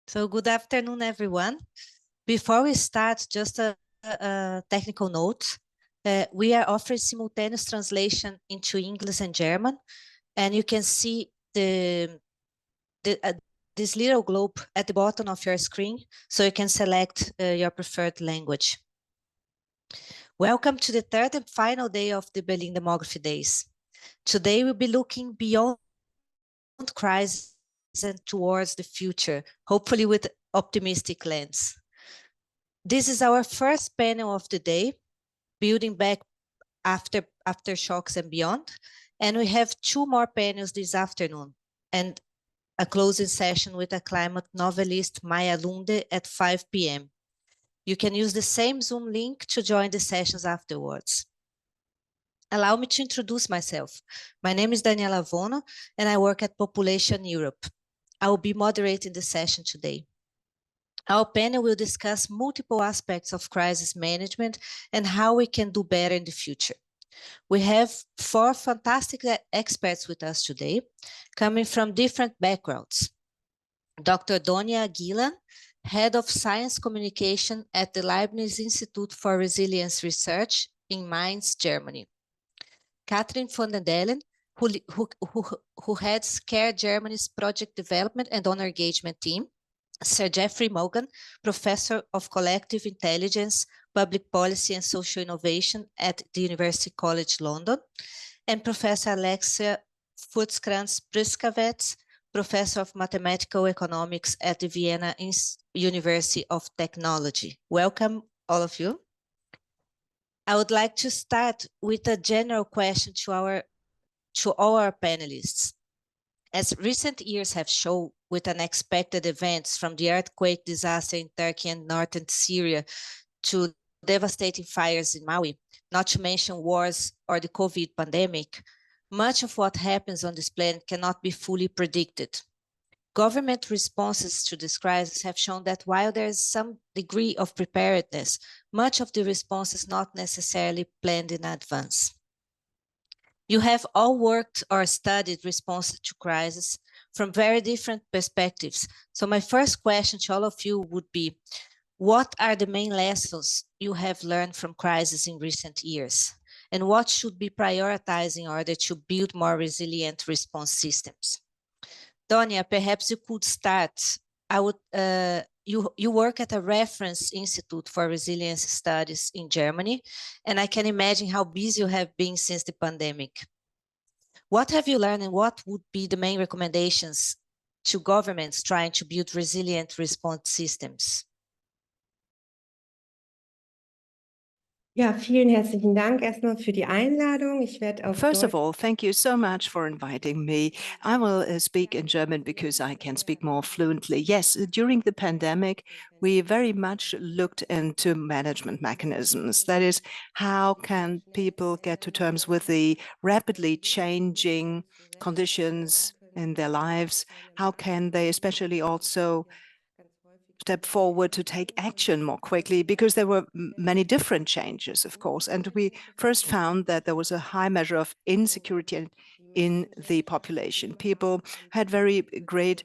So good afternoon, everyone. Before we start, just a technical note. We are offering simultaneous translation into English and German, and you can see this little globe at the bottom of your screen, so you can select your preferred language. Welcome to the third and final day of the Berlin Demography Days. Today we'll be looking beyond crisis and towards the future, hopefully with optimistic lens. This is our first panel of the day, building back after shocks and beyond. And we have two more panels this afternoon and a closing session with a climate novelist, Maya Lunde, at 5 p.m. You can use the same Zoom link to join the sessions afterwards. Allow me to introduce myself. My name is Daniela Vono, and I work at Population Europe. I will be moderating the session today. Our panel will discuss multiple aspects of crisis management and how we can do better in the future. We have 4 fantastic experts with us today, coming from different backgrounds. Dr. Donya Gilan, Head of Science Communication at the Leibniz Institute for Resilience Research in Mainz, Germany. Katrin von den Dellen, who heads CARE Germany's Project Development and Donor Engagement team. Sir Geoffrey Mulgan, Professor of Collective Intelligence, Public Policy and Social Innovation at the University College London, and Professor Alexia Fürnkranz-Prskawetz, Professor of Mathematical Economics at the Vienna University of Technology. Welcome, all of you. I would like to start with a general question to all our panelists. As recent years have shown, with unexpected events from the earthquake disaster in Turkey and northern Syria to devastating fires in Maui, not to mention wars or the COVID pandemic, much of what happens on this planet cannot be fully predicted. Government responses to this crisis have shown that while there is some degree of preparedness, much of the response is not necessarily planned in advance. You have all worked or studied responses to crisis from very different perspectives. So my first question to all of you would be, what are the main lessons you have learned from crisis in recent years? And what should be prioritized in order to build more resilient response systems? Donya, perhaps you could start. You work at a reference institute for resilience studies in Germany, and I can imagine how busy you have been since the pandemic. What have you learned, and what would be the main recommendations to governments trying to build resilient response systems? Ja, vielen herzlichen Dank erstmal für die Einladung. Ich werde auf First of all, thank you so much for inviting me. I will speak in German because I can speak more fluently. Yes, during the pandemic, we very much looked into management mechanisms. That is, how can people get to terms with the rapidly changing conditions in their lives? How can they especially also step forward to take action more quickly, because there were many different changes, of course. And we first found that there was a high measure of insecurity in the population. People had very great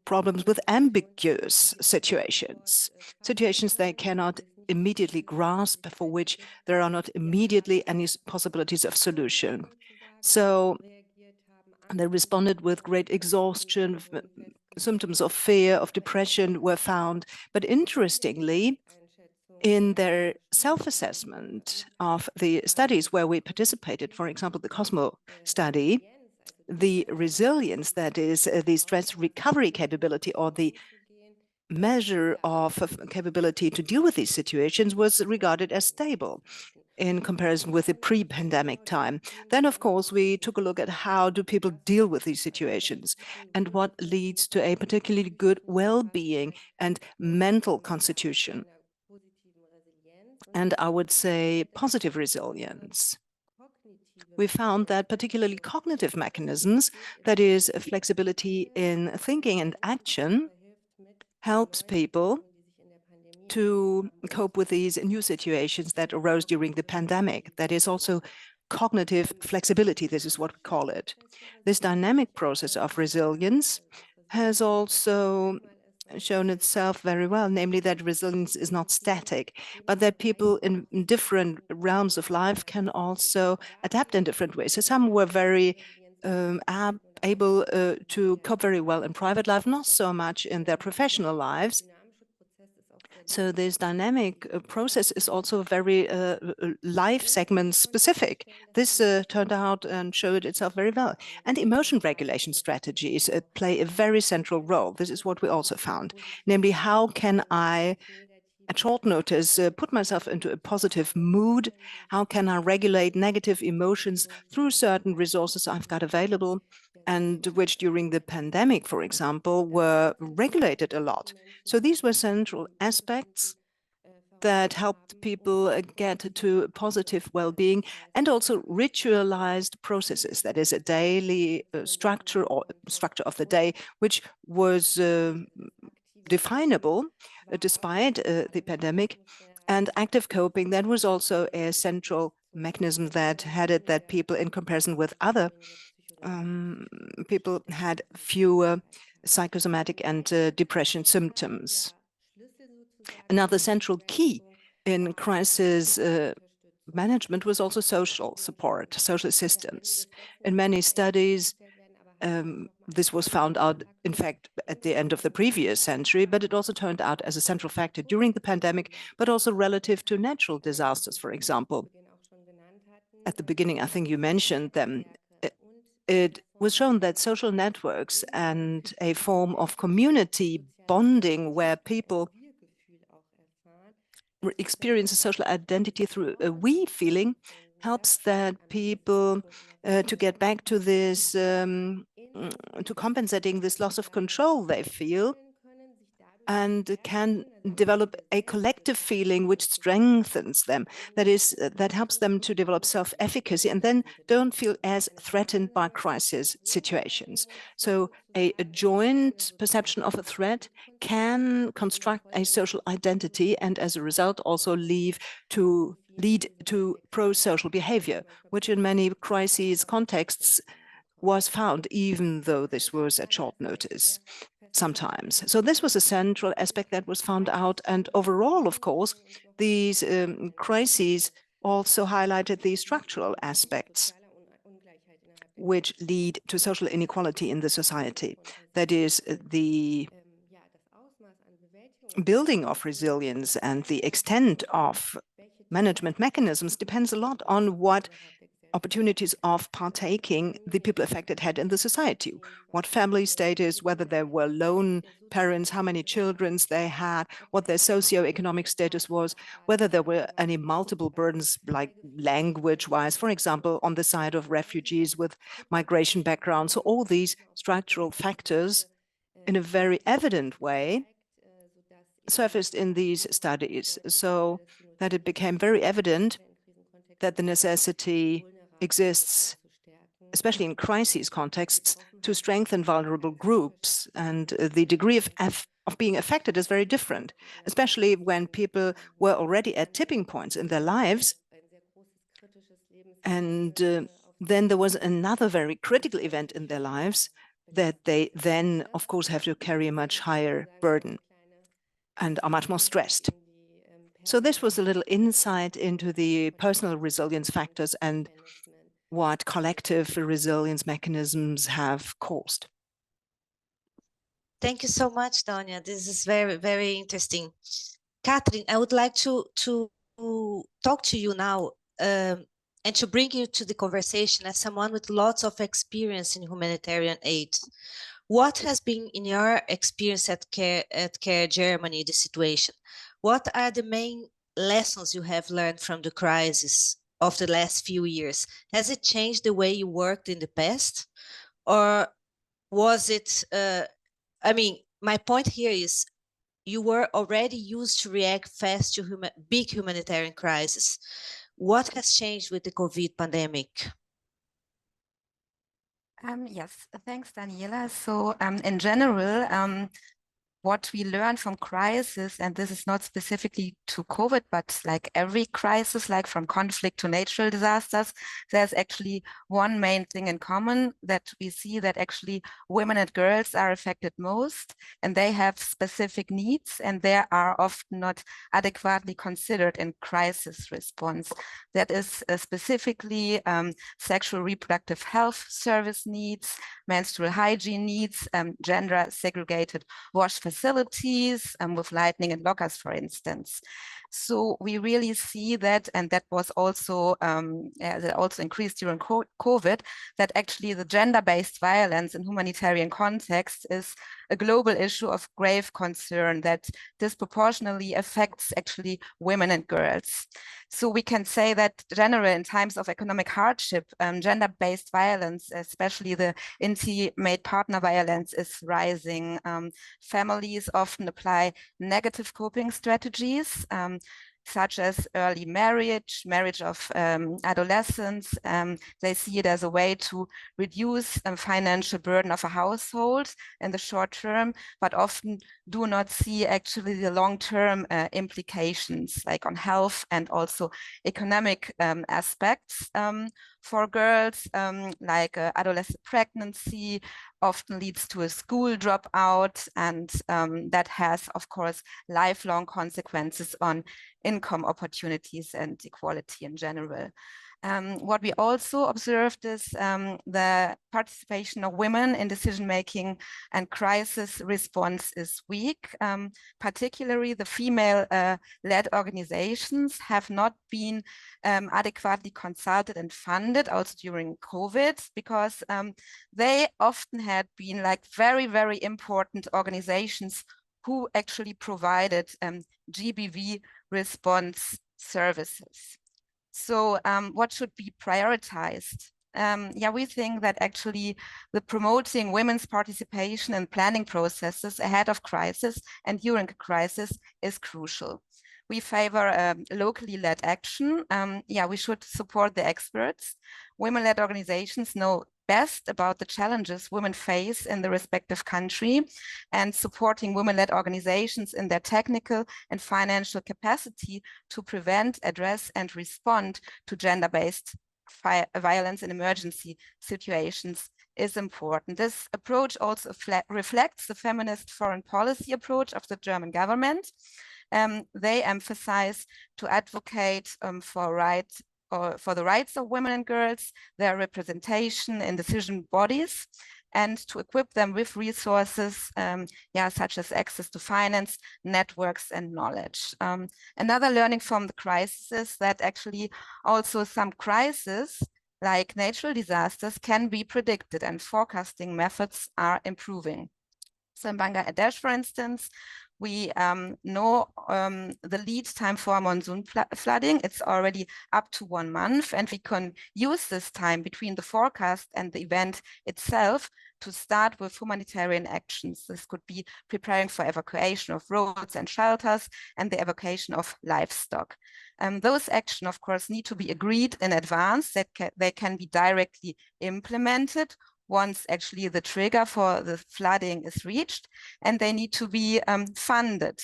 problems with ambiguous situations they cannot immediately grasp, for which there are not immediately any possibilities of solution. So they responded with great exhaustion. Symptoms of fear, of depression were found. But interestingly, in their self-assessment of the studies where we participated, for example, the Cosmo study, the resilience, that is the stress recovery capability, or the measure of capability to deal with these situations, was regarded as stable in comparison with the pre-pandemic time. Then, of course, we took a look at how do people deal with these situations and what leads to a particularly good well-being and mental constitution. And I would say positive resilience. We found that particularly cognitive mechanisms, that is flexibility in thinking and action, helps people to cope with these new situations that arose during the pandemic. That is also cognitive flexibility, this is what we call it. This dynamic process of resilience has also shown itself very well, namely that resilience is not static, but that people in different realms of life can also adapt in different ways. So some were very able to cope very well in private life, not so much in their professional lives. So this dynamic process is also very life segment specific. This turned out and showed itself very well. And emotion regulation strategies play a very central role. This is what we also found, namely how can I at short notice put myself into a positive mood? How can I regulate negative emotions through certain resources I've got available, and which during the pandemic, for example, were regulated a lot? So these were central aspects that helped people get to positive well-being, and also ritualized processes, that is a daily structure or structure of the day, which was definable despite the pandemic. And active coping, that was also a central mechanism that had it that people, in comparison with other people, had fewer psychosomatic and depression symptoms. Another central key in crisis management was also social support, social assistance. In many studies, this was found out, in fact, at the end of the previous century, but it also turned out as a central factor during the pandemic, but also relative to natural disasters, for example. At the beginning, I think you mentioned them. It was shown that social networks and a form of community bonding where people experience a social identity through a we feeling helps that people to get back to this, to compensating this loss of control they feel, and can develop a collective feeling which strengthens them. That is, that helps them to develop self-efficacy and then don't feel as threatened by crisis situations. So a joint perception of a threat can construct a social identity and as a result also lead to pro-social behavior, which in many crises contexts was found, even though this was at short notice sometimes. So this was a central aspect that was found out. And overall, of course, these crises also highlighted the structural aspects which lead to social inequality in the society. That is, the building of resilience and the extent of management mechanisms depends a lot on what opportunities of partaking the people affected had in the society, what family status, whether there were lone parents, how many children they had, what their socioeconomic status was, whether there were any multiple burdens, like language-wise, for example, on the side of refugees with migration backgrounds. So all these structural factors, in a very evident way, surfaced in these studies, so that it became very evident that the necessity exists, especially in crisis contexts, to strengthen vulnerable groups. And the degree of being affected is very different, especially when people were already at tipping points in their lives. And then there was another very critical event in their lives that they then, of course, have to carry a much higher burden and are much more stressed. So this was a little insight into the personal resilience factors and what collective resilience mechanisms have caused. Thank you so much, Donya. This is very, very interesting. Katrin, I would like to talk to you now and to bring you to the conversation as someone with lots of experience in humanitarian aid. What has been, in your experience at CARE Germany, the situation? What are the main lessons you have learned from the crisis of the last few years? Has it changed the way you worked in the past? Or was it, I mean, my point here is you were already used to react fast to big humanitarian crises. What has changed with the COVID pandemic? Yes, thanks, Daniela. So in general, what we learn from crisis, and this is not specifically to COVID, but like every crisis, like from conflict to natural disasters, there's actually one main thing in common, that we see that actually women and girls are affected most, and they have specific needs, and they are often not adequately considered in crisis response. That is specifically sexual reproductive health service needs, menstrual hygiene needs, gender segregated wash facilities with lighting and lockers, for instance. So we really see that, and that was also that also increased during COVID, that actually the gender-based violence in humanitarian context is a global issue of grave concern that disproportionately affects actually women and girls. So we can say that generally in times of economic hardship, gender-based violence, especially the intimate partner violence, is rising. Families often apply negative coping strategies, such as early marriage of adolescents. They see it as a way to reduce financial burden of a household in the short term, but often do not see actually the long-term implications, like on health and also economic aspects. For girls, like adolescent pregnancy often leads to a school dropout, and that has, of course, lifelong consequences on income opportunities and equality in general. What we also observed is the participation of women in decision-making and crisis response is weak. Particularly the female-led organizations have not been adequately consulted and funded also during COVID, because they often had been like very, very important organizations who actually provided GBV response services. So what should be prioritized? We think that actually the promoting women's participation in planning processes ahead of crisis and during a crisis is crucial. We favor locally led action. We should support the experts. Women-led organizations know best about the challenges women face in the respective country, and supporting women-led organizations in their technical and financial capacity to prevent, address, and respond to gender-based violence in emergency situations is important. This approach also reflects the feminist foreign policy approach of the German government. They emphasize to advocate for the rights of women and girls, their representation in decision bodies, and to equip them with resources, such as access to finance, networks, and knowledge. Another learning from the crisis is that actually also some crises, like natural disasters, can be predicted, and forecasting methods are improving. So in Bangladesh, for instance, we know the lead time for monsoon flooding. It's already up to 1 month, and we can use this time between the forecast and the event itself to start with humanitarian actions. This could be preparing for evacuation of roads and shelters and the evacuation of livestock. Those actions, of course, need to be agreed in advance, that they can be directly implemented once actually the trigger for the flooding is reached, and they need to be funded.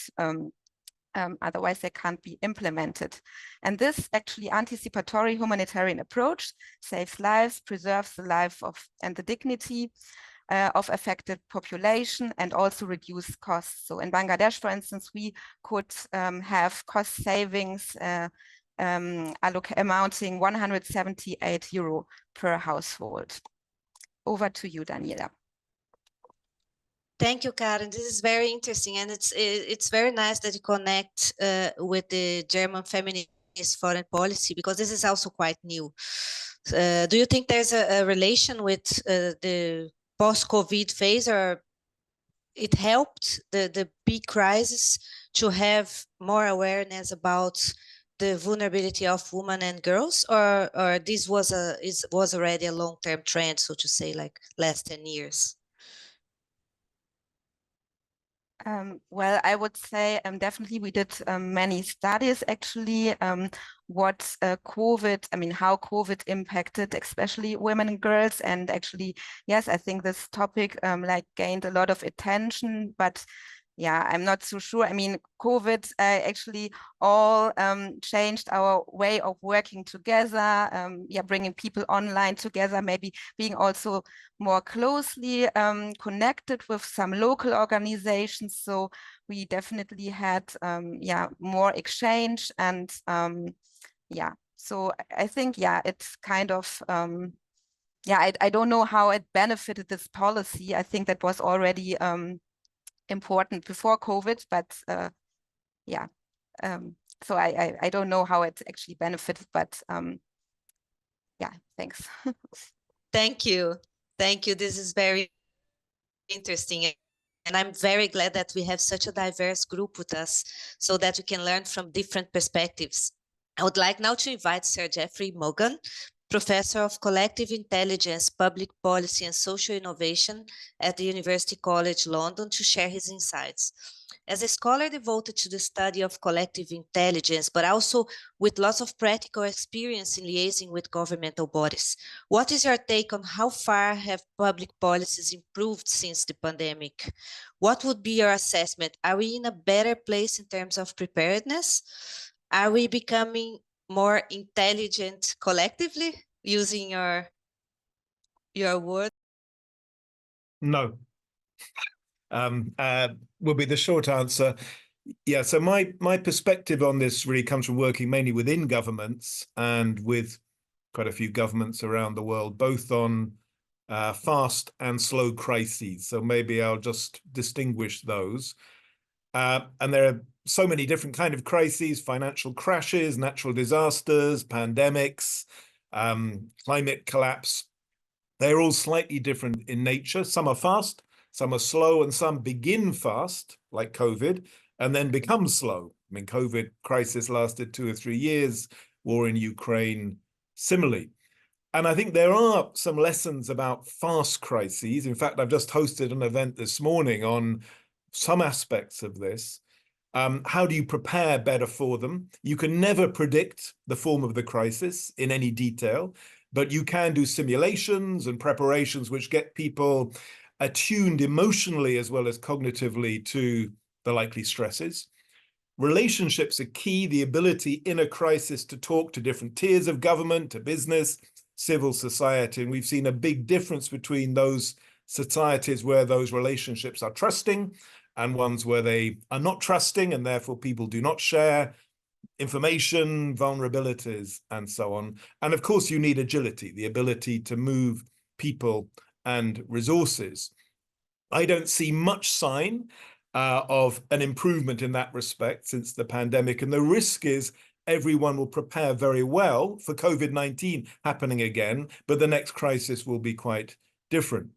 Otherwise they can't be implemented. And this actually anticipatory humanitarian approach saves lives, preserves the life and the dignity of affected population, and also reduce costs. So in Bangladesh, for instance, we could have cost savings amounting €178 per household. Over to you, Daniela. Thank you, Karen. This is very interesting, and it's very nice that you connect with the German feminist foreign policy, because this is also quite new. Do you think there's a relation with the post-COVID phase, or it helped the big crisis to have more awareness about the vulnerability of women and girls, or this was already a long-term trend, so to say, like last 10 years? Well, I would say definitely we did many studies actually what how COVID impacted especially women and girls, and actually, yes, I think this topic gained a lot of attention, but yeah, I'm not so sure. I mean, COVID actually all changed our way of working together. Yeah, bringing people online together, maybe being also more closely connected with some local organizations. So we definitely had yeah, more exchange, and yeah. So I think, yeah, it's kind of yeah, I don't know how it benefited this policy. I think that was already important before COVID, but yeah, so I don't know how it actually benefited, but yeah, thanks. Thank you. Thank you. This is very interesting. And I'm very glad that we have such a diverse group with us so that we can learn from different perspectives. I would like now to invite Sir Geoffrey Mulgan, Professor of Collective Intelligence, Public Policy and Social Innovation at the University College London, to share his insights. As a scholar devoted to the study of collective intelligence, but also with lots of practical experience in liaising with governmental bodies, what is your take on how far have public policies improved since the pandemic? What would be your assessment? Are we in a better place in terms of preparedness? Are we becoming more intelligent collectively, using your word? No. Will be the short answer. Yeah, so my perspective on this really comes from working mainly within governments and with quite a few governments around the world, both on fast and slow crises. So maybe I'll just distinguish those. And there are so many different kind of crises: financial crashes, natural disasters, pandemics, climate collapse. They're all slightly different in nature. Some are fast, some are slow, and some begin fast, like COVID, and then become slow. I mean, COVID crisis lasted 2 or 3 years, war in Ukraine, similarly. And I think there are some lessons about fast crises. In fact, I've just hosted an event this morning on some aspects of this. How do you prepare better for them? You can never predict the form of the crisis in any detail, but you can do simulations and preparations which get people attuned emotionally as well as cognitively to the likely stresses. Relationships are key, the ability in a crisis to talk to different tiers of government, to business, civil society. And we've seen a big difference between those societies where those relationships are trusting and ones where they are not trusting, and therefore people do not share information, vulnerabilities, and so on. And of course, you need agility, the ability to move people and resources. I don't see much sign of an improvement in that respect since the pandemic. And the risk is everyone will prepare very well for COVID-19 happening again, but the next crisis will be quite different.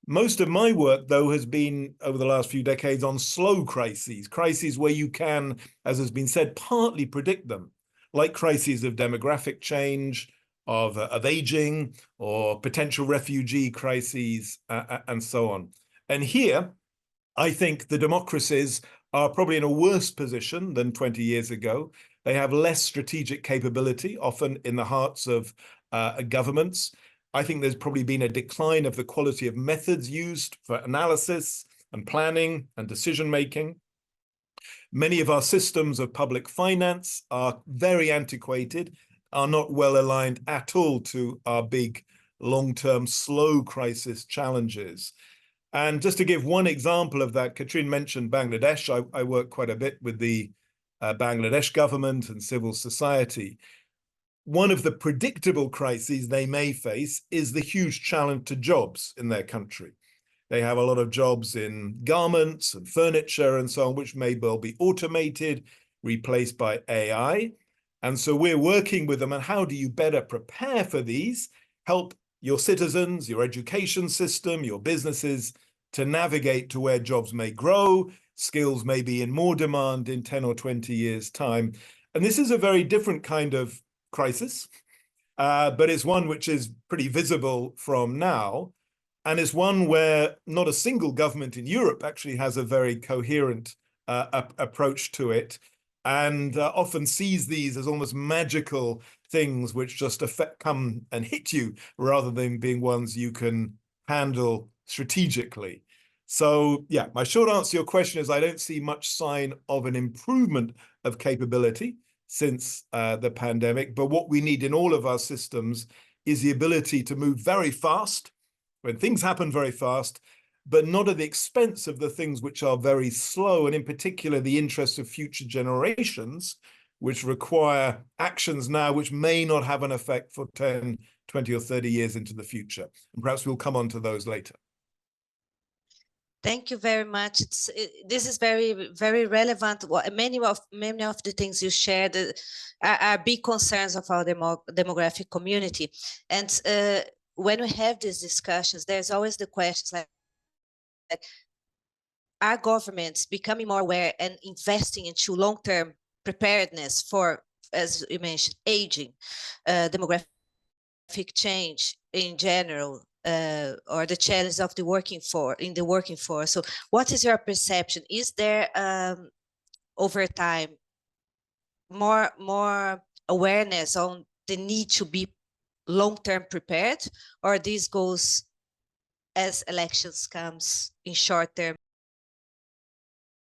Most of my work, though, has been over the last few decades on slow crises where you can, as has been said, partly predict them, like crises of demographic change, of aging, or potential refugee crises, and so on. And here, I think the democracies are probably in a worse position than 20 years ago. They have less strategic capability, often in the hearts of governments. I think there's probably been a decline of the quality of methods used for analysis and planning and decision-making. Many of our systems of public finance are very antiquated, are not well aligned at all to our big long-term slow crisis challenges. And just to give one example of that, Katrin mentioned Bangladesh. I work quite a bit with the Bangladesh government and civil society. One of the predictable crises they may face is the huge challenge to jobs in their country. They have a lot of jobs in garments and furniture and so on, which may well be automated, replaced by AI. And so we're working with them on how do you better prepare for these, help your citizens, your education system, your businesses to navigate to where jobs may grow, skills may be in more demand in 10 or 20 years' time. And this is a very different kind of crisis, but it's one which is pretty visible from now. And it's one where not a single government in Europe actually has a very coherent approach to it, and often sees these as almost magical things which just come and hit you rather than being ones you can handle strategically. So yeah, my short answer to your question is I don't see much sign of an improvement of capability since the pandemic, but what we need in all of our systems is the ability to move very fast when things happen very fast, but not at the expense of the things which are very slow, and in particular the interests of future generations, which require actions now which may not have an effect for 10, 20 or 30 years into the future. And perhaps we'll come on to those later. Thank you very much. This is very, very relevant. Many of the things you shared are big concerns of our demographic community. And when we have these discussions, there's always the questions like, are governments becoming more aware and investing into long-term preparedness for, as you mentioned, aging, demographic change in general, or the challenge of the working force. So what is your perception? Is there over time more awareness on the need to be long-term prepared, or this goes as elections comes in short term?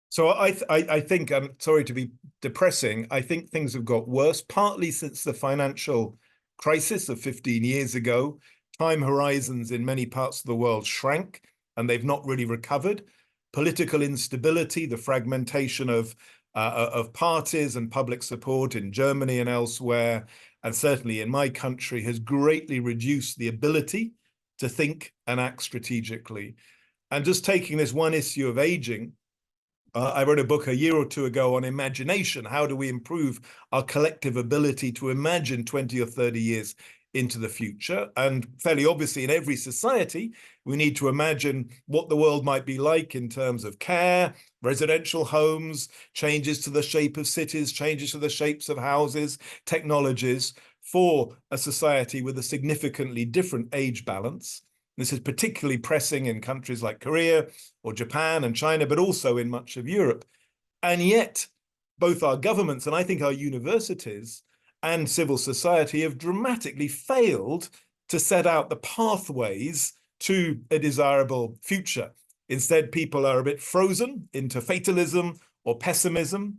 So I think, I'm sorry to be depressing, I think things have got worse, partly since the financial crisis of 15 years ago. Time horizons in many parts of the world shrank, and they've not really recovered. Political instability, the fragmentation of parties and public support in Germany and elsewhere, and certainly in my country, has greatly reduced the ability to think and act strategically. And just taking this one issue of aging, I wrote a book a year or two ago on imagination. How do we improve our collective ability to imagine 20 or 30 years into the future? And fairly obviously in every society, we need to imagine what the world might be like in terms of care, residential homes, changes to the shape of cities, changes to the shapes of houses, technologies for a society with a significantly different age balance. This is particularly pressing in countries like Korea or Japan and China, but also in much of Europe. And yet, both our governments and I think our universities and civil society have dramatically failed to set out the pathways to a desirable future. Instead, people are a bit frozen into fatalism or pessimism.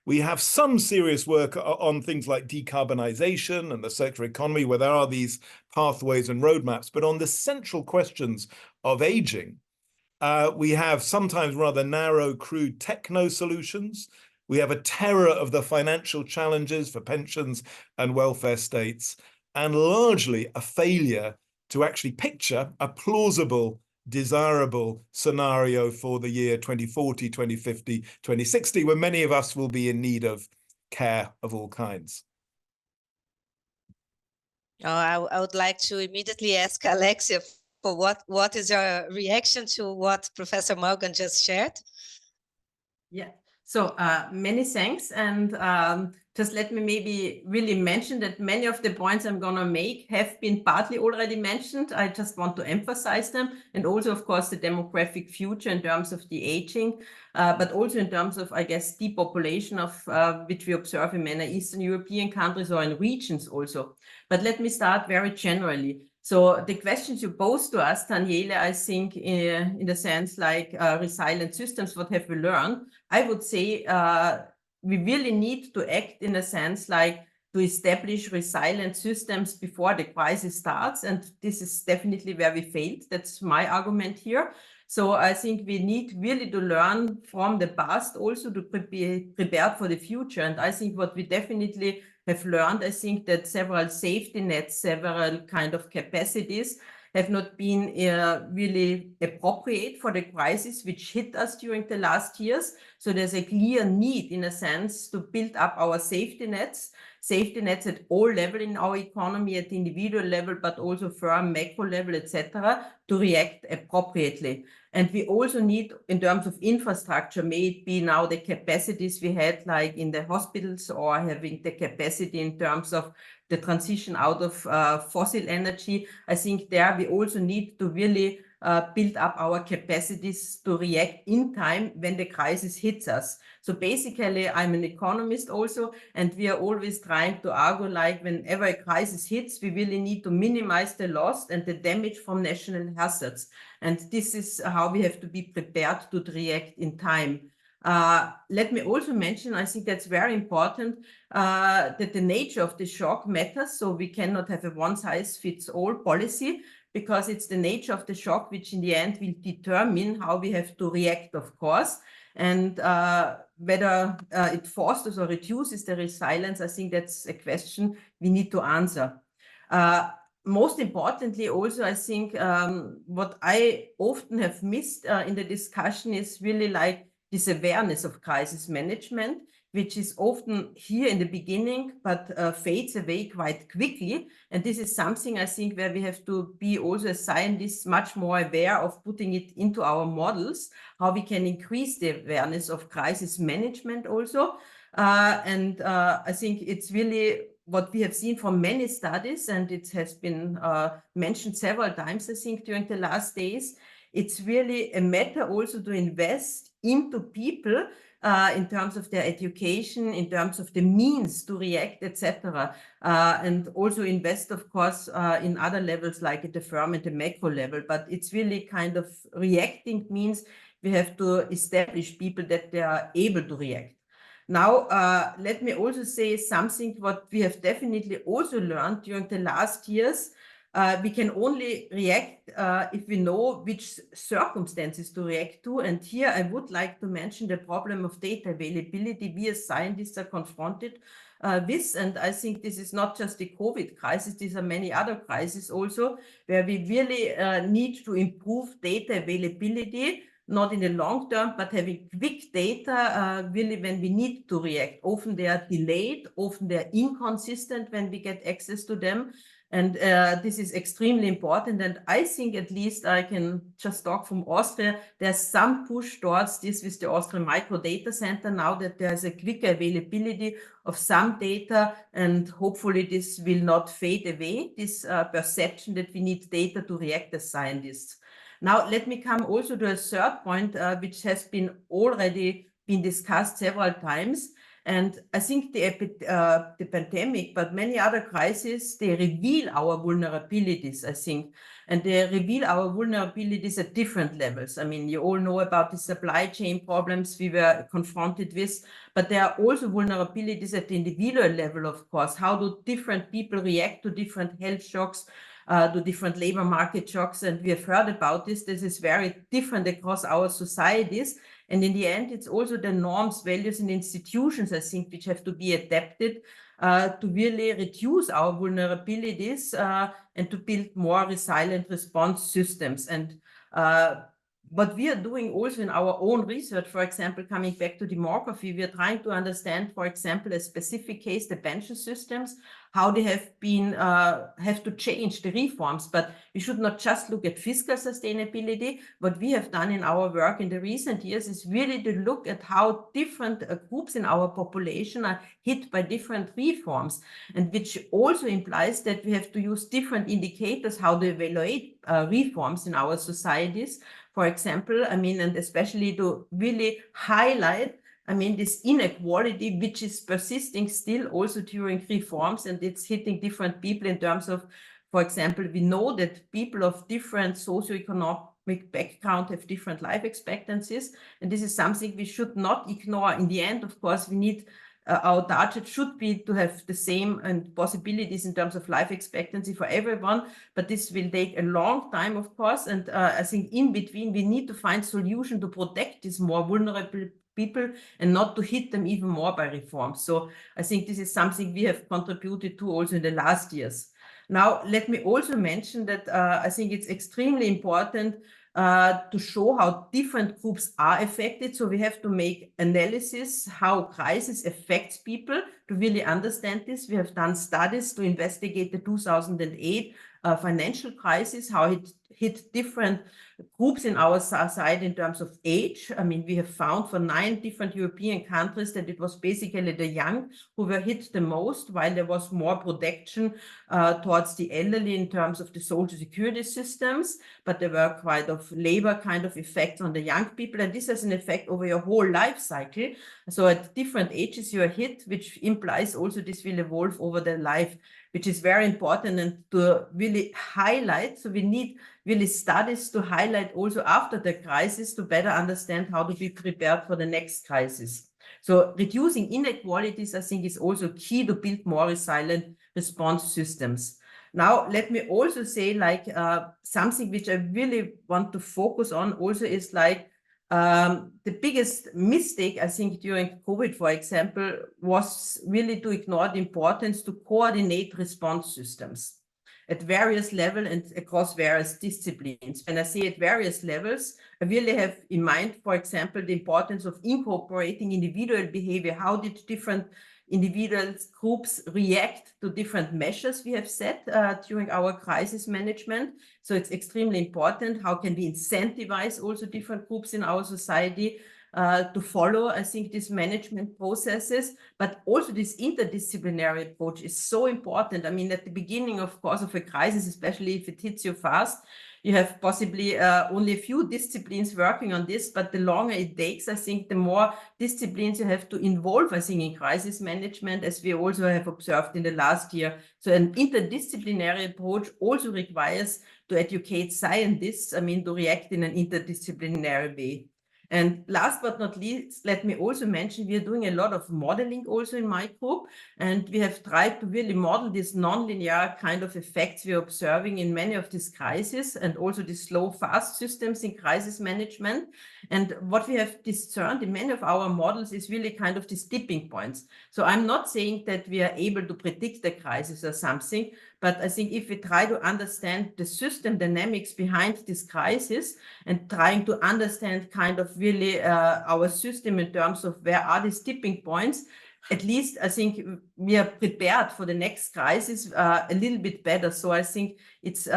We have some serious work on things like decarbonization and the circular economy, where there are these pathways and roadmaps. But on the central questions of aging, we have sometimes rather narrow, crude techno solutions. We have a terror of the financial challenges for pensions and welfare states, and largely a failure to actually picture a plausible, desirable scenario for the year 2040, 2050, 2060, when many of us will be in need of care of all kinds. Oh, I would like to immediately ask Alexia for what is your reaction to what Professor Mulgan just shared? Yeah, so many thanks. And just let me maybe really mention that many of the points I'm going to make have been partly already mentioned. I just want to emphasize them. And also, of course, the demographic future in terms of the aging, but also in terms of, I guess, depopulation of which we observe in many Eastern European countries or in regions also. But let me start very generally. So the questions you posed to us, Daniele, I think in the sense like resilient systems, what have we learned? I would say we really need to act in a sense like to establish resilient systems before the crisis starts. And this is definitely where we failed. That's my argument here. So I think we need really to learn from the past also to be prepared for the future. And I think what we definitely have learned, I think that several safety nets, several kind of capacities have not been really appropriate for the crisis which hit us during the last years. So there's a clear need, in a sense, to build up our safety nets at all levels in our economy, at the individual level, but also firm macro level, etc., to react appropriately. And we also need, in terms of infrastructure, may it be now the capacities we had like in the hospitals, or having the capacity in terms of the transition out of fossil energy. I think there we also need to really build up our capacities to react in time when the crisis hits us. So basically, I'm an economist also, and we are always trying to argue like whenever a crisis hits, we really need to minimize the loss and the damage from national hazards. And this is how we have to be prepared to react in time. Let me also mention, I think that's very important, that the nature of the shock matters. So we cannot have a one-size-fits-all policy, because it's the nature of the shock which in the end will determine how we have to react, of course. And whether it fosters or reduces the resilience, I think that's a question we need to answer. Most importantly, also, I think what I often have missed in the discussion is really like this awareness of crisis management, which is often here in the beginning, but fades away quite quickly. And this is something I think where we have to be also as scientists much more aware of putting it into our models, how we can increase the awareness of crisis management also. I think it's really what we have seen from many studies, and it has been mentioned several times, I think, during the last days. It's really a matter also to invest into people in terms of their education, in terms of the means to react, etc. And also invest, of course, in other levels like at the firm and the macro level. But it's really kind of reacting means we have to establish people that they are able to react. Now, let me also say something what we have definitely also learned during the last years. We can only react if we know which circumstances to react to. And here I would like to mention the problem of data availability we as scientists are confronted with. And I think this is not just the COVID crisis, these are many other crises also, where we really need to improve data availability, not in the long term, but having quick data really when we need to react. Often they are delayed, often they're inconsistent when we get access to them. And this is extremely important. And I think at least I can just talk from Austria. There's some push towards this with the Austrian Micro Data Center now that there's a quicker availability of some data. And hopefully this will not fade away, this perception that we need data to react as scientists. Now, let me come also to a third point, which has been already been discussed several times. And I think the pandemic, but many other crises, they reveal our vulnerabilities, I think. And they reveal our vulnerabilities at different levels. I mean, you all know about the supply chain problems we were confronted with, but there are also vulnerabilities at the individual level, of course. How do different people react to different health shocks, to different labor market shocks? And we have heard about this. This is very different across our societies. And in the end, it's also the norms, values, and institutions, I think, which have to be adapted to really reduce our vulnerabilities and to build more resilient response systems. And what we are doing also in our own research, for example, coming back to demography, we are trying to understand, for example, a specific case, the pension systems, how they have been have to change the reforms. But we should not just look at fiscal sustainability. What we have done in our work in the recent years is really to look at how different groups in our population are hit by different reforms, and which also implies that we have to use different indicators how to evaluate reforms in our societies. For example, I mean, and especially to really highlight, I mean, this inequality, which is persisting still also during reforms, and it's hitting different people in terms of, for example, we know that people of different socioeconomic background have different life expectancies, and this is something we should not ignore. In the end, of course, we need our target should be to have the same and possibilities in terms of life expectancy for everyone, but this will take a long time, of course. And I think in between, we need to find solution to protect these more vulnerable people and not to hit them even more by reforms. So I think this is something we have contributed to also in the last years. Now, let me also mention that I think it's extremely important to show how different groups are affected. So we have to make analysis how crisis affects people to really understand this. We have done studies to investigate the 2008 financial crisis, how it hit different groups in our society in terms of age. I mean, we have found for 9 different European countries that it was basically the young who were hit the most, while there was more protection towards the elderly in terms of the social security systems, but there were quite of labor kind of effects on the young people, and this has an effect over your whole life cycle. So at different ages you are hit, which implies also this will evolve over their life, which is very important and to really highlight. So we need really studies to highlight also after the crisis to better understand how to be prepared for the next crisis. So reducing inequalities, I think, is also key to build more resilient response systems. Now, let me also say, like, something which I really want to focus on also is like, the biggest mistake, I think, during COVID, for example, was really to ignore the importance to coordinate response systems at various levels and across various disciplines. When I say at various levels, I really have in mind, for example, the importance of incorporating individual behavior. How did different individuals, groups react to different measures we have set during our crisis management? So it's extremely important. How can we incentivize also different groups in our society to follow, I think, these management processes, but also this interdisciplinary approach is so important. I mean, at the beginning, of course, of a crisis, especially if it hits you fast, you have possibly only a few disciplines working on this, but the longer it takes, I think, the more disciplines you have to involve, I think, in crisis management, as we also have observed in the last year. So an interdisciplinary approach also requires to educate scientists, I mean, to react in an interdisciplinary way. And last but not least, let me also mention, we are doing a lot of modeling also in my group, and we have tried to really model these nonlinear kind of effects we are observing in many of these crises, and also the slow, fast systems in crisis management. And what we have discerned in many of our models is really kind of these tipping points. So I'm not saying that we are able to predict the crisis or something, but I think if we try to understand the system dynamics behind this crisis and trying to understand kind of really our system in terms of where are these tipping points, at least I think we are prepared for the next crisis a little bit better. So I think it's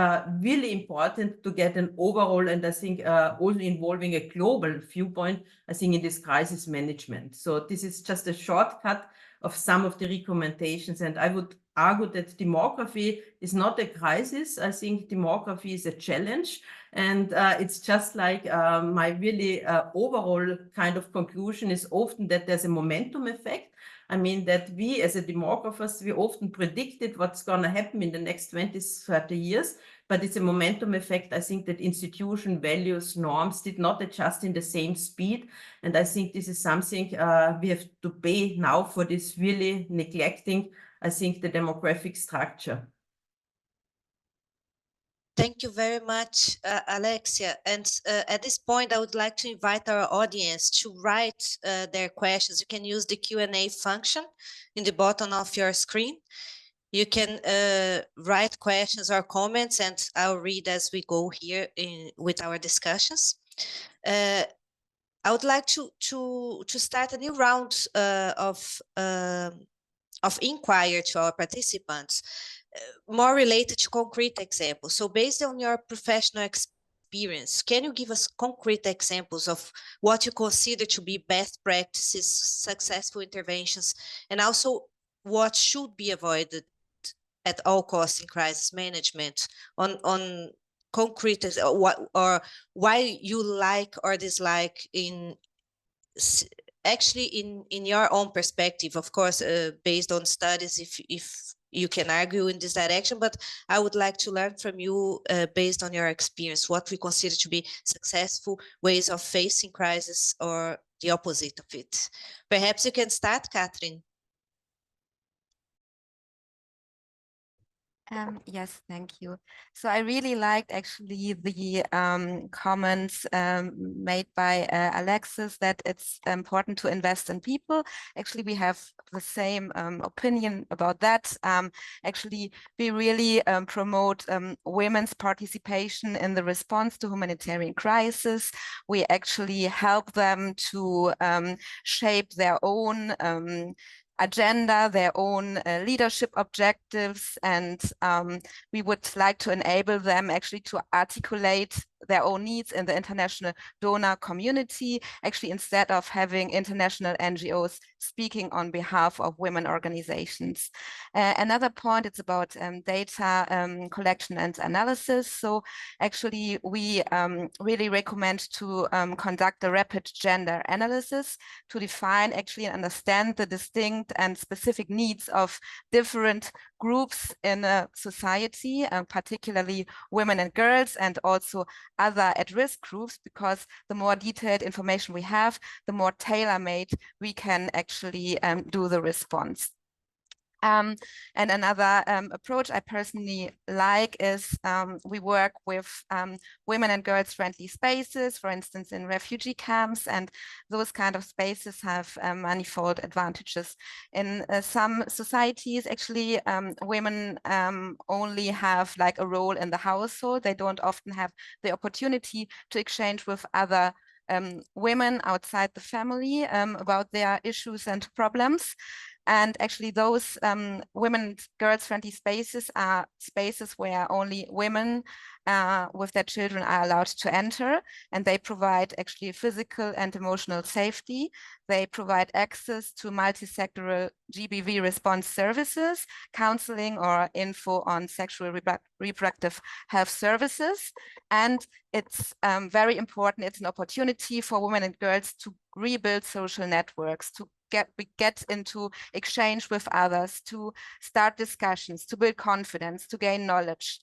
really important to get an overall, and I think also involving a global viewpoint, I think, in this crisis management. So this is just a shortcut of some of the recommendations, and I would argue that demography is not a crisis. I think demography is a challenge, and it's just like my really overall kind of conclusion is often that there's a momentum effect. I mean, that we as a demographers, we often predicted what's going to happen in the next 20, 30 years, but it's a momentum effect. I think that institution values, norms did not adjust in the same speed. And I think this is something we have to pay now for this really neglecting, I think, the demographic structure. Thank you very much, Alexia. And at this point, I would like to invite our audience to write their questions. You can use the Q&A function in the bottom of your screen. You can write questions or comments, and I'll read as we go here with our discussions. I would like to start a new round of inquiry to our participants, more related to concrete examples. So based on your professional experience, can you give us concrete examples of what you consider to be best practices, successful interventions, and also what should be avoided at all costs in crisis management, on concrete, or why you like or dislike in your own perspective, of course, based on studies, if you can argue in this direction, but I would like to learn from you based on your experience, what we consider to be successful ways of facing crisis or the opposite of it. Perhaps you can start, Katrin. Yes, thank you. So I really liked actually the comments made by Alexis, that it's important to invest in people. Actually, we have the same opinion about that. Actually, we really promote women's participation in the response to humanitarian crisis. We actually help them to shape their own agenda, their own leadership objectives, and we would like to enable them actually to articulate their own needs in the international donor community, actually instead of having international NGOs speaking on behalf of women organizations. Another point, it's about data collection and analysis. So actually we really recommend to conduct a rapid gender analysis to define actually and understand the distinct and specific needs of different groups in a society, particularly women and girls, and also other at-risk groups, because the more detailed information we have, the more tailor-made we can actually do the response. And another approach I personally like is we work with women and girls friendly spaces, for instance, in refugee camps, and those kind of spaces have manifold advantages. In some societies, actually, women only have like a role in the household. They don't often have the opportunity to exchange with other women outside the family about their issues and problems. And actually those women, girls friendly spaces are spaces where only women with their children are allowed to enter, and they provide actually physical and emotional safety. They provide access to multi-sectoral GBV response services, counseling or info on sexual reproductive health services. And it's very important, it's an opportunity for women and girls to rebuild social networks, to get into exchange with others, to start discussions, to build confidence, to gain knowledge.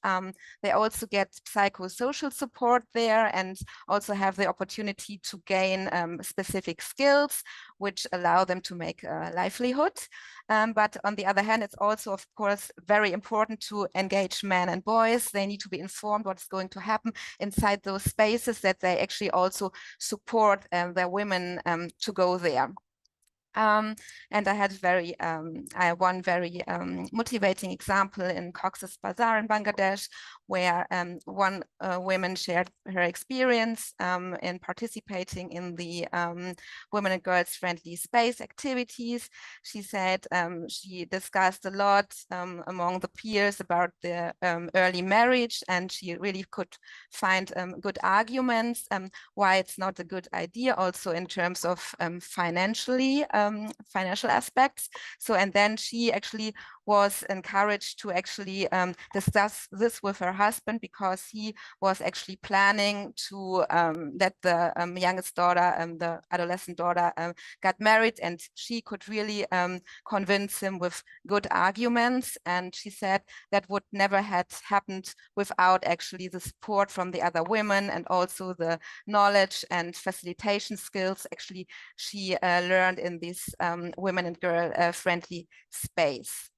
They also get psychosocial support there and also have the opportunity to gain specific skills which allow them to make a livelihood. But on the other hand, it's also, of course, very important to engage men and boys. They need to be informed what's going to happen inside those spaces, that they actually also support their women to go there. And I had one very motivating example in Cox's Bazar in Bangladesh, where one woman shared her experience in participating in the women and girls friendly space activities. She said she discussed a lot among the peers about the early marriage, and she really could find good arguments why it's not a good idea, also in terms of financial aspects. So, and then she actually was encouraged to actually discuss this with her husband, because he was actually planning to let the youngest daughter, the adolescent daughter, got married, and she could really convince him with good arguments. And she said that would never had happened without actually the support from the other women, and also the knowledge and facilitation skills actually she learned in this women and girl friendly space.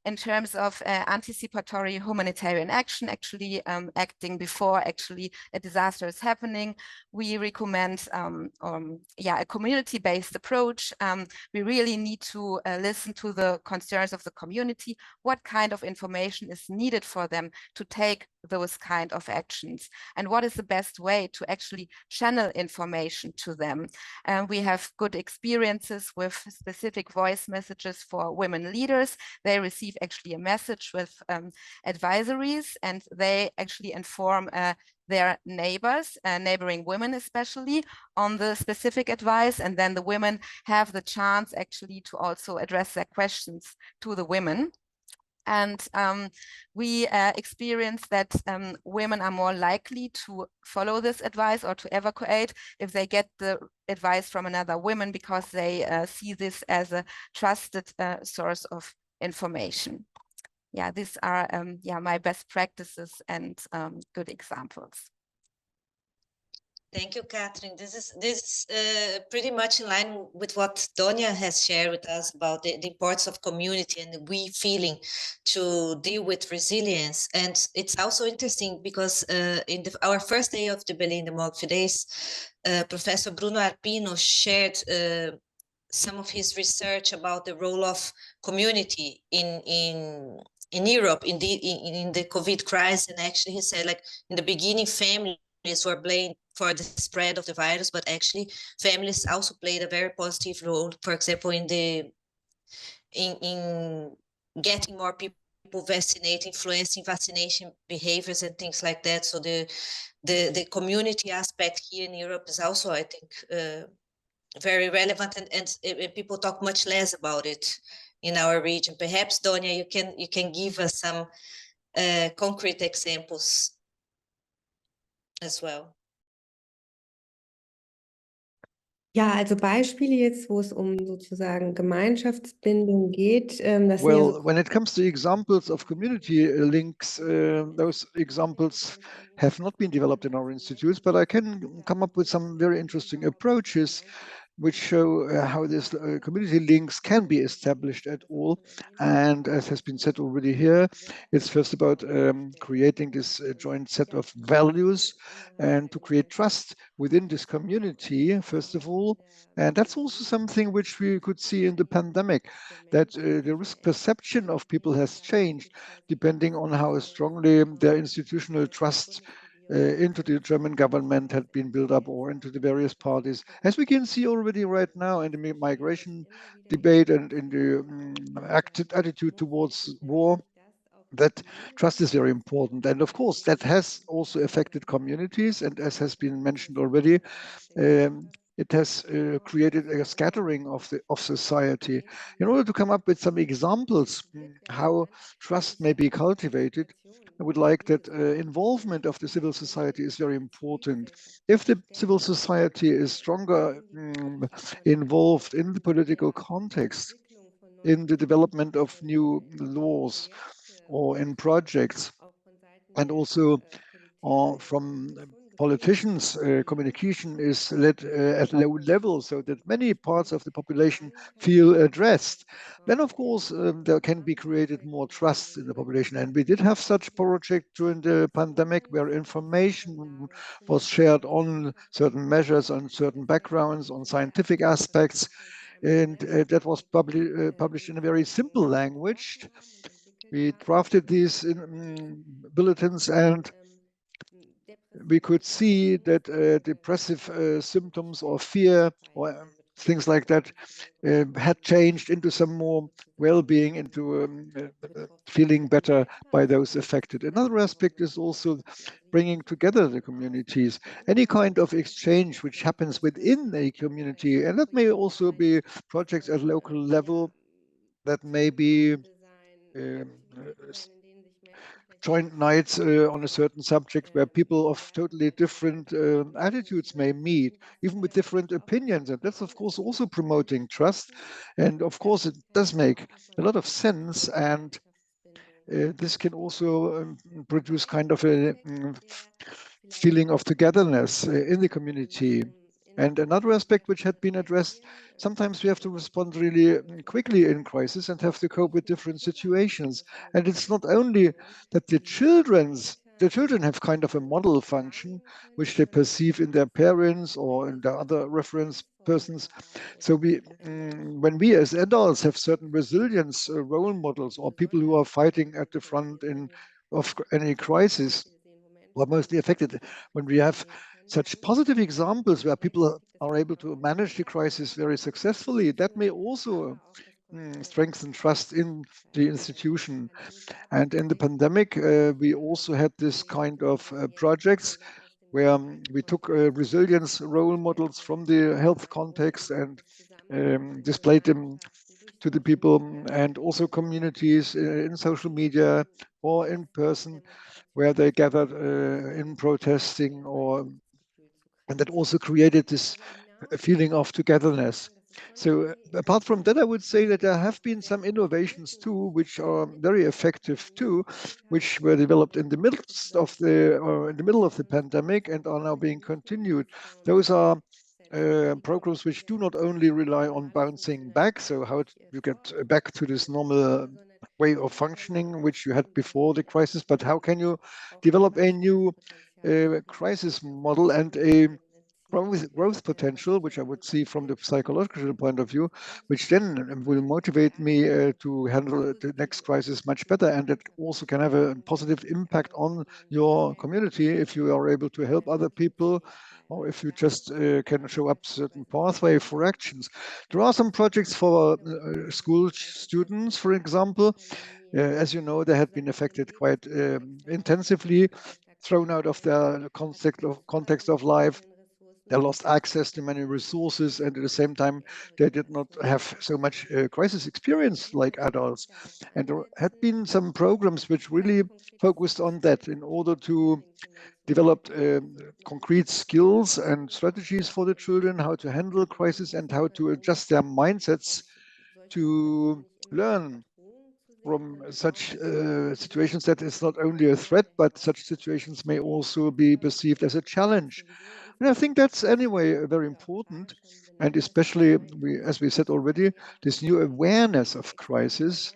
In terms of anticipatory humanitarian action, actually acting before actually a disaster is happening, we recommend a community-based approach. We really need to listen to the concerns of the community, what kind of information is needed for them to take those kind of actions, and what is the best way to actually channel information to them. We have good experiences with specific voice messages for women leaders. They receive actually a message with advisories, and they actually inform their neighbors, neighboring women especially, on the specific advice, and then the women have the chance actually to also address their questions to the women. And we experience that women are more likely to follow this advice or to evacuate if they get the advice from another woman, because they see this as a trusted source of information. Yeah, these are my best practices and good examples. Thank you, Katrin. This is pretty much in line with what Donya has shared with us about the importance of community and the we feeling to deal with resilience. And it's also interesting because in our first day of the Berlin Demography Days, Professor Bruno Arpino shared some of his research about the role of community in Europe in the COVID crisis. And actually he said, like, in the beginning, families were blamed for the spread of the virus, but actually families also played a very positive role. For example, in the in getting more people vaccinated, influencing vaccination behaviors and things like that. So the community aspect here in Europe is also, I think, very relevant, and people talk much less about it in our region. Perhaps, Donya, you can give us some concrete examples as well. Ja, also Beispiele jetzt, wo es sozusagen Gemeinschaftsbindung geht. Das sind ja Well, when it comes to examples of community links, those examples have not been developed in our institutes, but I can come up with some very interesting approaches which show how this community links can be established at all. And as has been said already here, it's first about creating this joint set of values and to create trust within this community, first of all. And that's also something which we could see in the pandemic, that the risk perception of people has changed depending on how strongly their institutional trust into the German government had been built up, or into the various parties, as we can see already right now in the migration debate and in the attitude towards war. That trust is very important, and of course that has also affected communities, and as has been mentioned already, it has created a scattering of society. In order to come up with some examples how trust may be cultivated, I would like that involvement of the civil society is very important. If the civil society is stronger involved in the political context, in the development of new laws or in projects, and also from politicians, communication is led at low level so that many parts of the population feel addressed. Then, of course, there can be created more trust in the population. And we did have such project during the pandemic where information was shared on certain measures, on certain backgrounds, on scientific aspects. And that was published in a very simple language. We drafted these bulletins, and we could see that depressive symptoms or fear or things like that had changed into some more well-being, into feeling better by those affected. Another aspect is also bringing together the communities. Any kind of exchange which happens within a community, and that may also be projects at local level, that may be joint nights on a certain subject where people of totally different attitudes may meet, even with different opinions. And that's, of course, also promoting trust. And of course, it does make a lot of sense. And this can also produce kind of a feeling of togetherness in the community. And another aspect which had been addressed, sometimes we have to respond really quickly in crisis and have to cope with different situations. And it's not only that the children have kind of a model function, which they perceive in their parents or in their other reference persons. So when we as adults have certain resilience role models, or people who are fighting at the front of any crisis, or mostly affected, when we have such positive examples where people are able to manage the crisis very successfully, that may also strengthen trust in the institution. And in the pandemic, we also had this kind of projects where we took resilience role models from the health context and displayed them to the people, and also communities in social media or in person, where they gathered in protesting, and that also created this feeling of togetherness. So apart from that, I would say that there have been some innovations too, which are very effective too, which were developed in the middle of the pandemic and are now being continued. Those are programs which do not only rely on bouncing back, so how you get back to this normal way of functioning which you had before the crisis, but how can you develop a new crisis model and a growth potential, which I would see from the psychological point of view, which then will motivate me to handle the next crisis much better. And that also can have a positive impact on your community if you are able to help other people or if you just can show up certain pathway for actions. There are some projects for school students, for example. As you know, they had been affected quite intensively, thrown out of their context of life. They lost access to many resources, and at the same time, they did not have so much crisis experience like adults. And there had been some programs which really focused on that in order to develop concrete skills and strategies for the children, how to handle crisis and how to adjust their mindsets to learn from such situations that it's not only a threat, but such situations may also be perceived as a challenge. And I think that's anyway very important. And especially, as we said already, this new awareness of crisis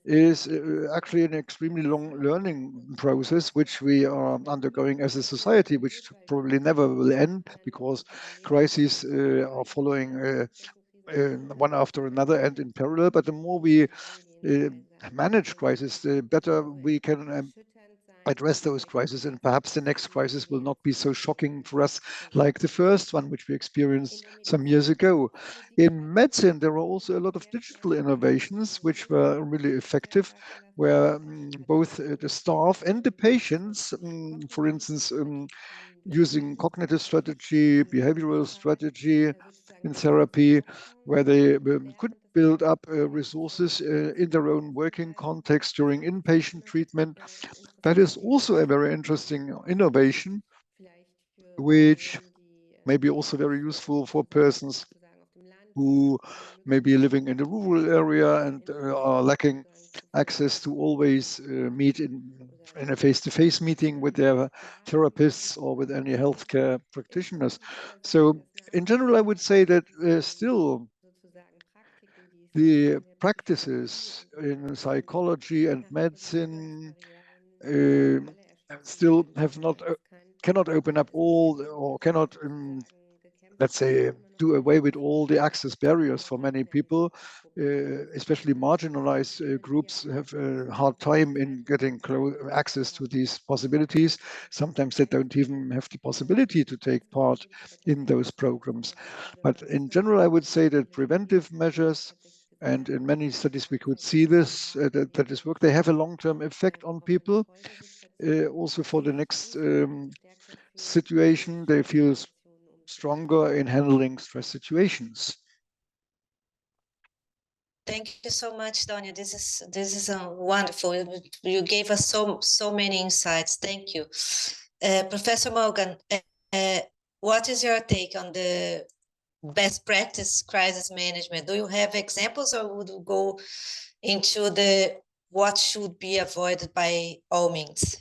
is actually an extremely long learning process, which we are undergoing as a society, which probably never will end because crises are following one after another and in parallel. But the more we manage crisis, the better we can address those crises, and perhaps the next crisis will not be so shocking for us like the first one which we experienced some years ago. In medicine, there are also a lot of digital innovations which were really effective, where both the staff and the patients, for instance, using cognitive strategy, behavioral strategy in therapy, where they could build up resources in their own working context during inpatient treatment. That is also a very interesting innovation, which may be also very useful for persons who may be living in a rural area and are lacking access to always meet in a face-to-face meeting with their therapists or with any healthcare practitioners. So in general, I would say that still the practices in psychology and medicine still have not cannot open up all, or cannot let's say do away with all the access barriers for many people. Especially marginalized groups have a hard time in getting access to these possibilities. Sometimes they don't even have the possibility to take part in those programs. But in general, I would say that preventive measures, and in many studies we could see this, that this work, they have a long-term effect on people. Also for the next situation, they feel stronger in handling stress situations. Thank you so much, Donya. This is wonderful. You gave us so many insights. Thank you, Professor Mulgan. What is your take on the best practice crisis management? Do you have examples, or would you go into the what should be avoided by all means?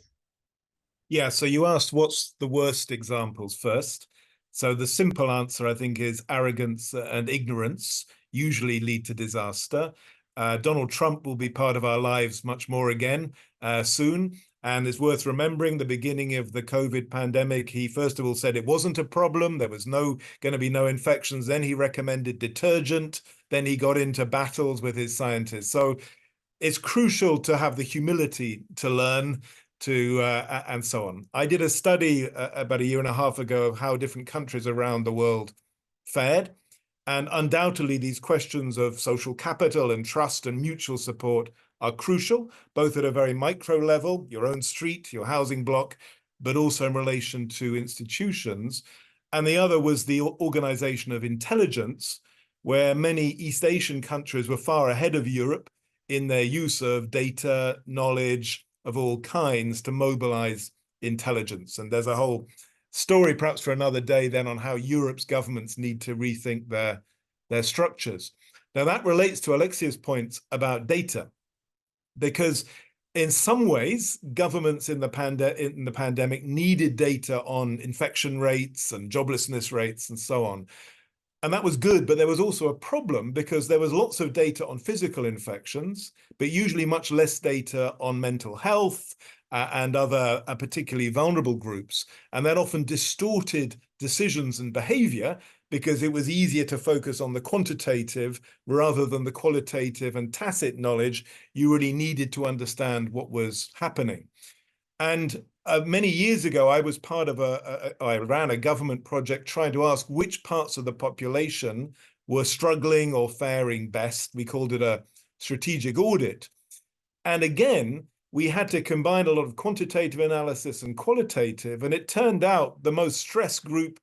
Yeah, so you asked what's the worst examples first. So the simple answer, I think, is arrogance and ignorance usually lead to disaster. Donald Trump will be part of our lives much more again soon. And it's worth remembering the beginning of the COVID pandemic. He first of all said it wasn't a problem. There was going to be no infections. Then he recommended detergent. Then he got into battles with his scientists. So it's crucial to have the humility to learn and so on. I did a study about a year and a half ago of how different countries around the world fared. And undoubtedly, these questions of social capital and trust and mutual support are crucial, both at a very micro level, your own street, your housing block, but also in relation to institutions. And the other was the organization of intelligence, where many East Asian countries were far ahead of Europe in their use of data, knowledge of all kinds to mobilize intelligence. And there's a whole story perhaps for another day then on how Europe's governments need to rethink their structures. Now that relates to Alexia's points about data, because in some ways governments in the pandemic needed data on infection rates and joblessness rates and so on. And that was good, but there was also a problem because there was lots of data on physical infections, but usually much less data on mental health and other particularly vulnerable groups. And that often distorted decisions and behavior because it was easier to focus on the quantitative rather than the qualitative and tacit knowledge you really needed to understand what was happening. And many years ago, I was part of I ran a government project trying to ask which parts of the population were struggling or faring best. We called it a strategic audit. And again, we had to combine a lot of quantitative analysis and qualitative. And it turned out the most stressed group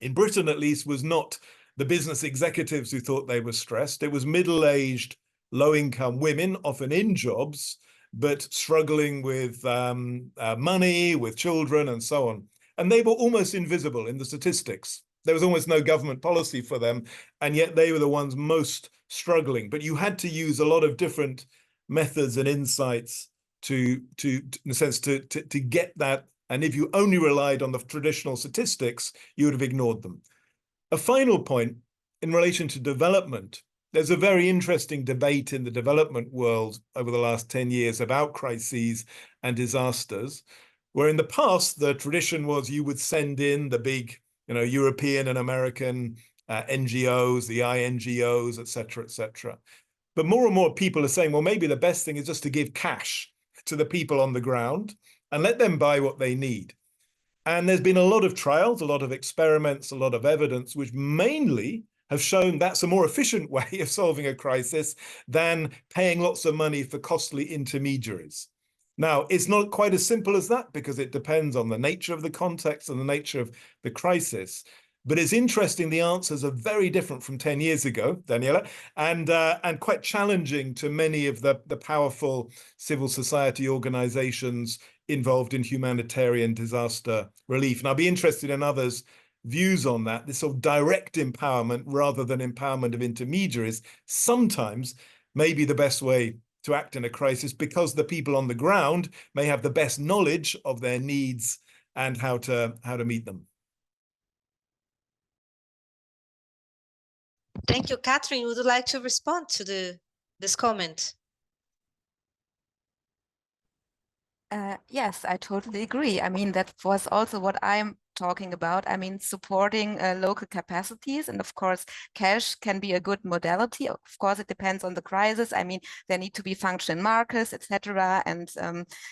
in Britain, at least, was not the business executives who thought they were stressed. It was middle-aged, low-income women, often in jobs, but struggling with money, with children, and so on. And they were almost invisible in the statistics. There was almost no government policy for them, and yet they were the ones most struggling. But you had to use a lot of different methods and insights to in a sense, to get that. And if you only relied on the traditional statistics, you would have ignored them. A final point in relation to development. There's a very interesting debate in the development world over the last 10 years about crises and disasters, where in the past, the tradition was you would send in the big, European and American NGOs, the INGOs, et cetera, et cetera. But more and more people are saying, well, maybe the best thing is just to give cash to the people on the ground and let them buy what they need. And there's been a lot of trials, a lot of experiments, a lot of evidence, which mainly have shown that's a more efficient way of solving a crisis than paying lots of money for costly intermediaries. Now, it's not quite as simple as that because it depends on the nature of the context and the nature of the crisis. But it's interesting, the answers are very different from 10 years ago, Daniela, and quite challenging to many of the powerful civil society organizations involved in humanitarian disaster relief. And I'll be interested in others' views on that. This sort of direct empowerment rather than empowerment of intermediaries sometimes may be the best way to act in a crisis because the people on the ground may have the best knowledge of their needs and how to meet them. Thank you, Katrin. Would you like to respond to this comment? Yes, I totally agree. I mean, that was also what I'm talking about. I mean, supporting local capacities, and of course, cash can be a good modality. Of course, it depends on the crisis. I mean, there need to be function markers, etc. And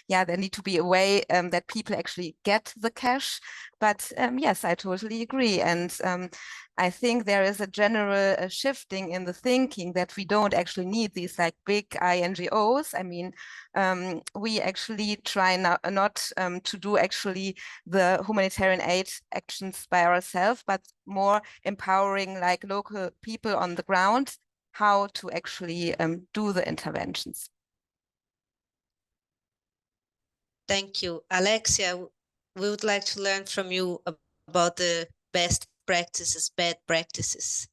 yeah, there need to be a way that people actually get the cash. But yes, I totally agree. And I think there is a general shifting in the thinking that we don't actually need these like big INGOs. I mean, we actually try not to do actually the humanitarian aid actions by ourselves, but more empowering like local people on the ground, how to actually do the interventions. Thank you. Alexia, we would like to learn from you about the best practices, bad practices.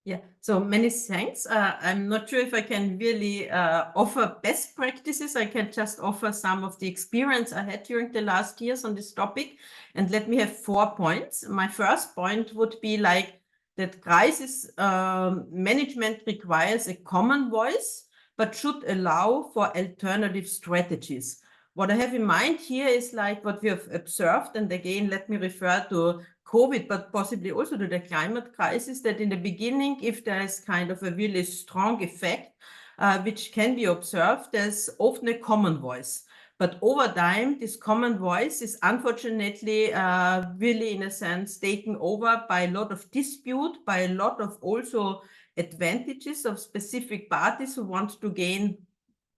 Yeah, so many thanks. I'm not sure if I can really offer best practices. I can just offer some of the experience I had during the last years on this topic. And let me have 4 points. My first point would be like that crisis management requires a common voice, but should allow for alternative strategies. What I have in mind here is like what we have observed, and again, let me refer to COVID, but possibly also to the climate crisis, that in the beginning, if there is kind of a really strong effect, which can be observed, there's often a common voice. But over time, this common voice is unfortunately really, in a sense, taken over by a lot of dispute, by a lot of also advantages of specific parties who want to gain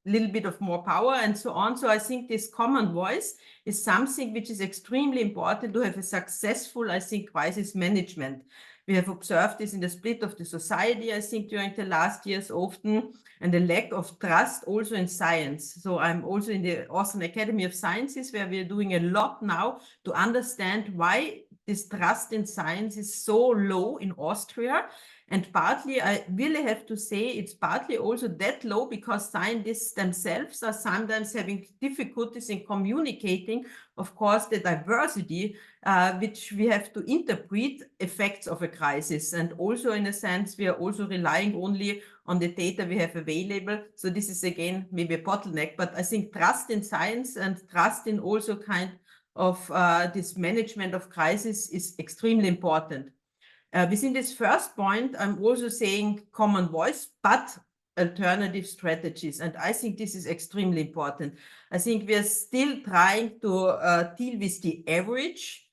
little bit of more power and so on. So I think this common voice is something which is extremely important to have a successful, I think, crisis management. We have observed this in the split of the society, I think, during the last years often, and the lack of trust also in science. So I'm also in the Austrian Academy of Sciences, where we're doing a lot now to understand why this trust in science is so low in Austria. And partly, I really have to say, it's partly also that low because scientists themselves are sometimes having difficulties in communicating, of course, the diversity, which we have to interpret effects of a crisis. And also, in a sense, we are also relying only on the data we have available. So this is, again, maybe a bottleneck. But I think trust in science and trust in also kind of this management of crisis is extremely important. Within this first point, I'm also saying common voice, but alternative strategies. And I think this is extremely important. I think we are still trying to deal with the average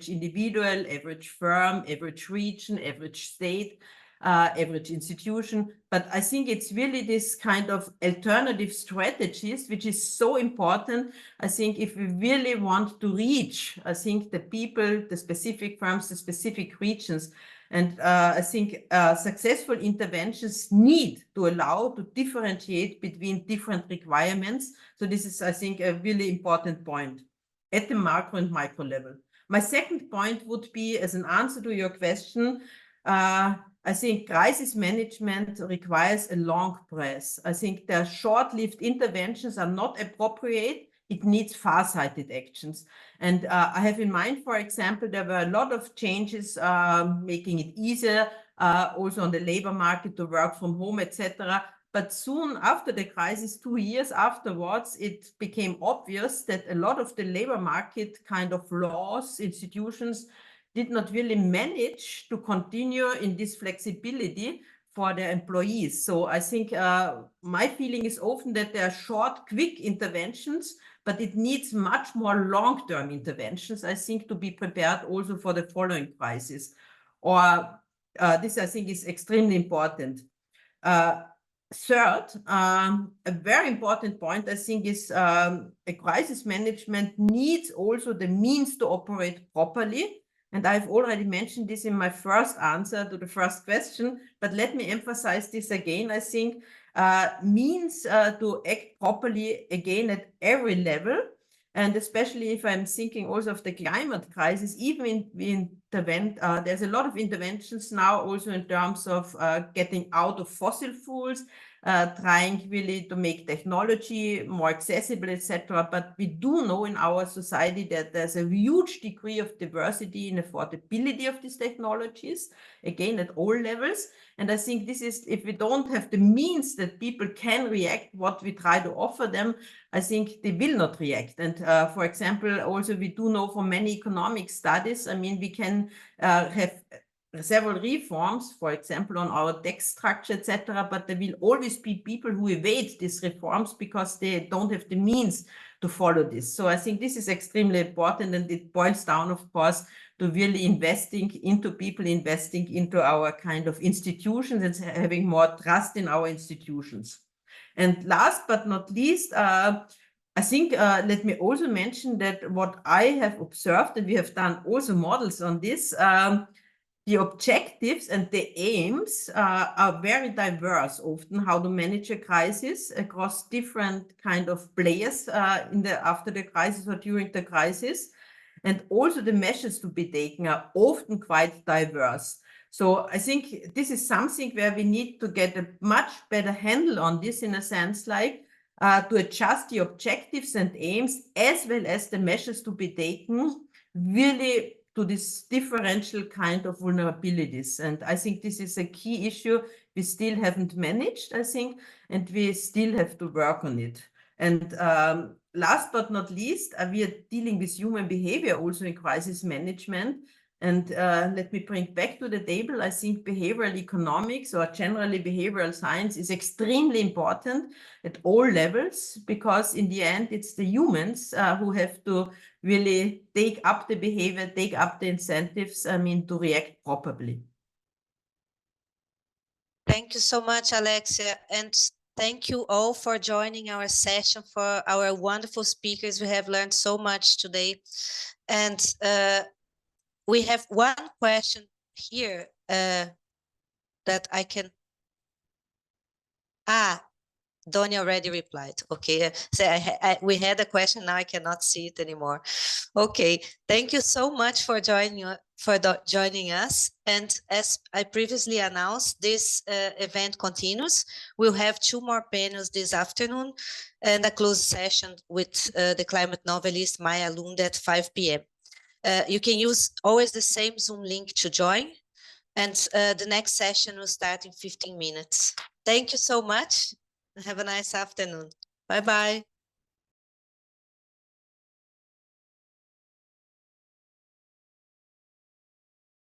individual, average firm, average region, average state, average institution. But I think it's really this kind of alternative strategies, which is so important. I think if we really want to reach, I think the people, the specific firms, the specific regions, and I think successful interventions need to allow to differentiate between different requirements. So this is, I think, a really important point at the macro and micro level. My second point would be, as an answer to your question, I think crisis management requires a long press. I think the short-lived interventions are not appropriate. It needs far-sighted actions. And I have in mind, for example, there were a lot of changes making it easier also on the labor market to work from home, etc. But soon after the crisis, 2 years afterwards, it became obvious that a lot of the labor market kind of laws, institutions, did not really manage to continue in this flexibility for their employees. So I think my feeling is often that there are short, quick interventions, but it needs much more long-term interventions, I think, to be prepared also for the following crisis. Or this, I think, is extremely important. Third, a very important point, I think, is a crisis management needs also the means to operate properly. And I've already mentioned this in my first answer to the first question, but let me emphasize this again. I think means to act properly again at every level. And especially if I'm thinking also of the climate crisis, even there's a lot of interventions now also in terms of getting out of fossil fuels, trying really to make technology more accessible, etc. But we do know in our society that there's a huge degree of diversity and affordability of these technologies, again, at all levels. And I think this is, if we don't have the means that people can react what we try to offer them, I think they will not react. And for example, also we do know from many economic studies, I mean, we can have several reforms, for example, on our tax structure, etc., but there will always be people who evade these reforms because they don't have the means to follow this. So I think this is extremely important, and it boils down, of course, to really investing into people, investing into our kind of institutions and having more trust in our institutions. And last but not least, I think, let me also mention that what I have observed, and we have done also models on this, the objectives and the aims are very diverse, often how to manage a crisis across different kind of players after the crisis or during the crisis. And also the measures to be taken are often quite diverse. So I think this is something where we need to get a much better handle on this, in a sense, like to adjust the objectives and aims as well as the measures to be taken really to this differential kind of vulnerabilities. And I think this is a key issue we still haven't managed, I think, and we still have to work on it. And last but not least, we are dealing with human behavior also in crisis management. And let me bring back to the table, I think behavioral economics, or generally behavioral science, is extremely important at all levels, because in the end, it's the humans who have to really take up the behavior, take up the incentives, I mean, to react properly. Thank you so much, Alexia. And thank you all for joining our session, for our wonderful speakers. We have learned so much today. And we have one question here that I can... Donya already replied. Okay, so we had a question, now I cannot see it anymore. Okay, thank you so much for joining us. And as I previously announced, this event continues. We'll have 2 more panels this afternoon and a closed session with the climate novelist Maya Lund at 5 p.m. You can use always the same Zoom link to join, and the next session will start in 15 minutes. Thank you so much. Have a nice afternoon. Bye-bye.